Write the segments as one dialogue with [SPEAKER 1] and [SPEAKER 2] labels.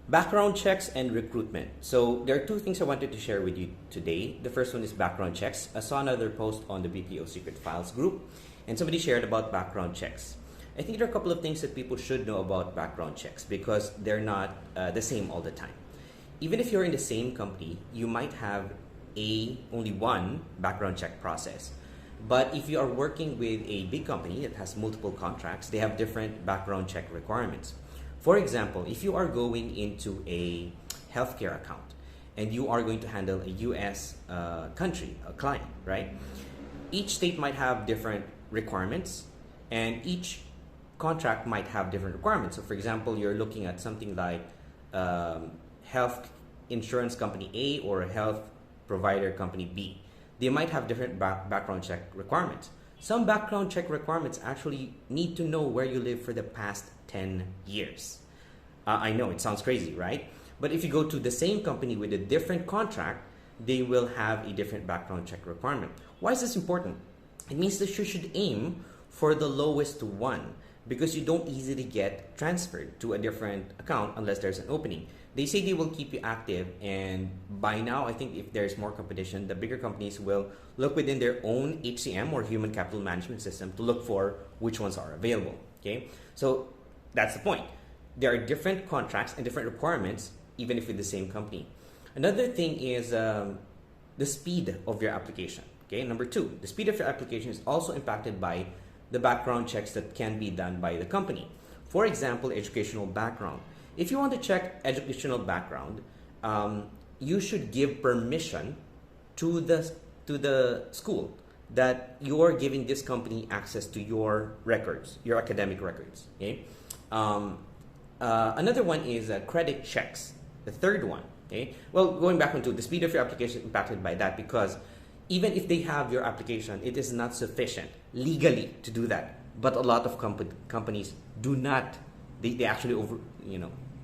[SPEAKER 1] Background checks and recruitment. So there are two things I wanted to share with you today. The first one is background checks. I saw another post on the BPO Secret Files group, and somebody shared about background checks. I think there are a couple of things that people should know about background checks because they're not the same all the time. Even if you're in the same company, you might have only one background check process. But if you are working with a big company that has multiple contracts, they have different background check requirements. For example, if you are going into a healthcare account and you are going to handle a US country, a client, right? Each state might have different requirements and each contract might have different requirements. So for example, you're looking at something like health insurance company A or health provider company B. They might have different background check requirements. Some background check requirements actually need to know where you live for the past 10 years. I know it sounds crazy, right? But if you go to the same company with a different contract, they will have a different background check requirement. Why is this important? It means that you should aim for the lowest one because you don't easily get transferred to a different account unless there's an opening. They say they will keep you active, and by now I think if there's more competition, the bigger companies will look within their own HCM or human capital management system to look for which ones are available. Okay, so that's the point. There are different contracts and different requirements even if with the same company. Another thing is the speed of your application. Okay, number two, the speed of your application is also impacted by the background checks that can be done by the company. For example, educational background. If you want to check educational background, you should give permission to the school that you are giving this company access to your records, your academic records. Okay. Another one is credit checks. The third one. Okay. Well, going back into the speed of your application is impacted by that because even if they have your application, it is not sufficient legally to do that. But a lot of companies do not. They actually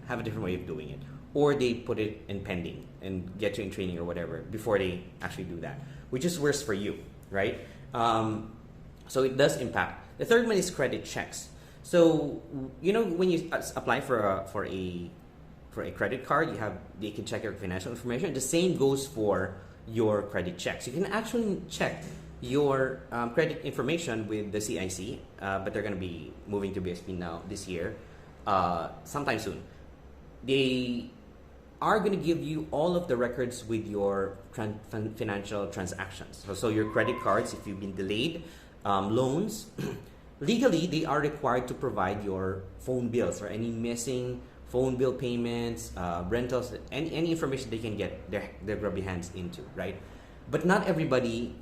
[SPEAKER 1] have a different way of doing it, or they put it in pending and get you in training or whatever before they actually do that, which is worse for you, right? So it does impact. The third one is credit checks. So when you apply for a credit card, they can check your financial information. The same goes for your credit checks. You can actually check your credit information with the CIC, but they're going to be moving to BSP now this year, sometime soon. They are going to give you all of the records with your financial transactions. So your credit cards, if you've been delayed, loans, legally they are required to provide your phone bills or any missing phone bill payments, rentals, any information they can get their grubby hands into, right? But not everybody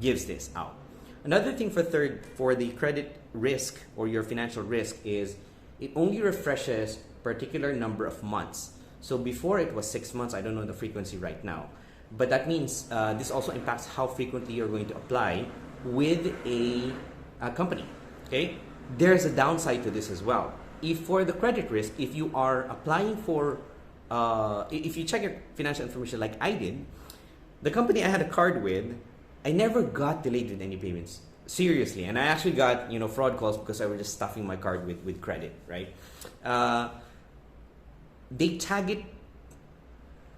[SPEAKER 1] gives this out. Another thing for the credit risk or your financial risk is it only refreshes particular number of months. So before it was 6 months. I don't know the frequency right now, but that means this also impacts how frequently you're going to apply with a company. Okay, there's a downside to this as well. If for the credit risk, if you are applying for, if you check your financial information like I did, the company I had a card with, I never got delayed with any payments. Seriously, and I actually got fraud calls because I was just stuffing my card with credit, right? They tag it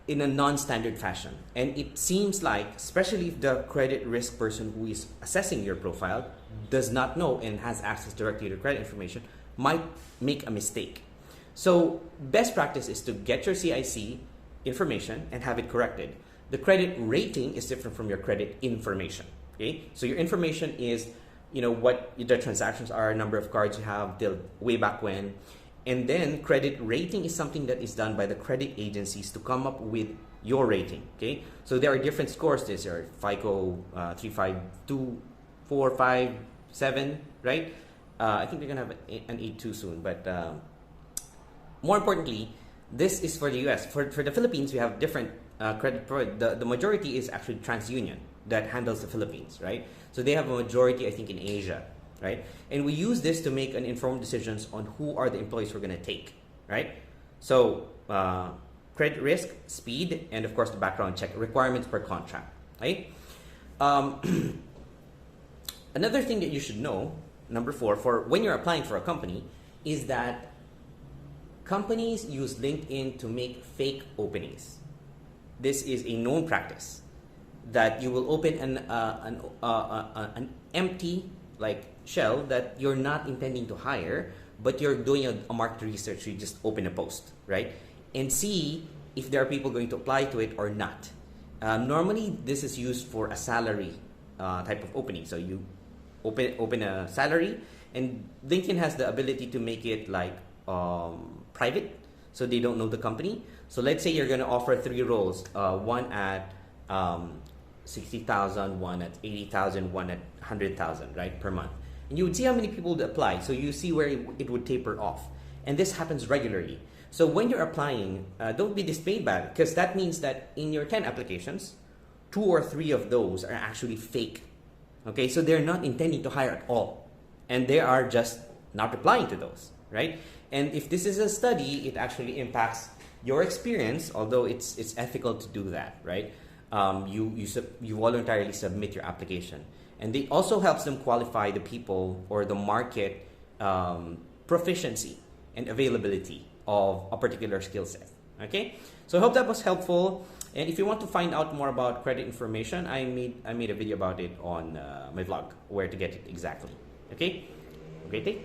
[SPEAKER 1] in a non-standard fashion, and it seems like, especially if the credit risk person who is assessing your profile does not know and has access directly to credit information, might make a mistake. So best practice is to get your CIC information and have it corrected. The credit rating is different from your credit information. Okay, so your information is, what the transactions are, number of cards you have till way back when, and then credit rating is something that is done by the credit agencies to come up with your rating. Okay, so there are different scores. There are FICO 352, 4, 5, 7, right? I think they're gonna have an 8.2 soon, but more importantly, this is for the US. For the Philippines, we have different credit providers. The majority is actually TransUnion that handles the Philippines, right? So they have a majority, I think, in Asia, right? And we use this to make an informed decisions on who are the employees we're going to take, right? So credit risk, speed, and of course the background check requirements per contract, right? Another thing that you should know, number 4, for when you're applying for a company, is that Companies use LinkedIn to make fake openings. This is a known practice that you will open an empty like shell that you're not intending to hire, but you're doing a market research. You just open a post, right, and see if there are people going to apply to it or not. Normally, this is used for a salary type of opening. So you open a salary, and LinkedIn has the ability to make it like private, so they don't know the company. So let's say you're going to offer 3 roles, one at 60,000, one at 80,000, one at 100,000, right, per month. And you would see how many people would apply. So you see where it would taper off. And this happens regularly. So when you're applying, don't be dismayed by it, because that means that in your 10 applications, 2 or 3 of those are actually fake. Okay, so they're not intending to hire at all. And they are just not replying to those, right? And if this is a study, it actually impacts your experience, although it's ethical to do that, right? You voluntarily submit your application. And it also helps them qualify the people or the market proficiency and availability of a particular skill set. Okay, so I hope that was helpful. And if you want to find out more about credit information, I made a video about it on my vlog, where to get it exactly. Okay, great day.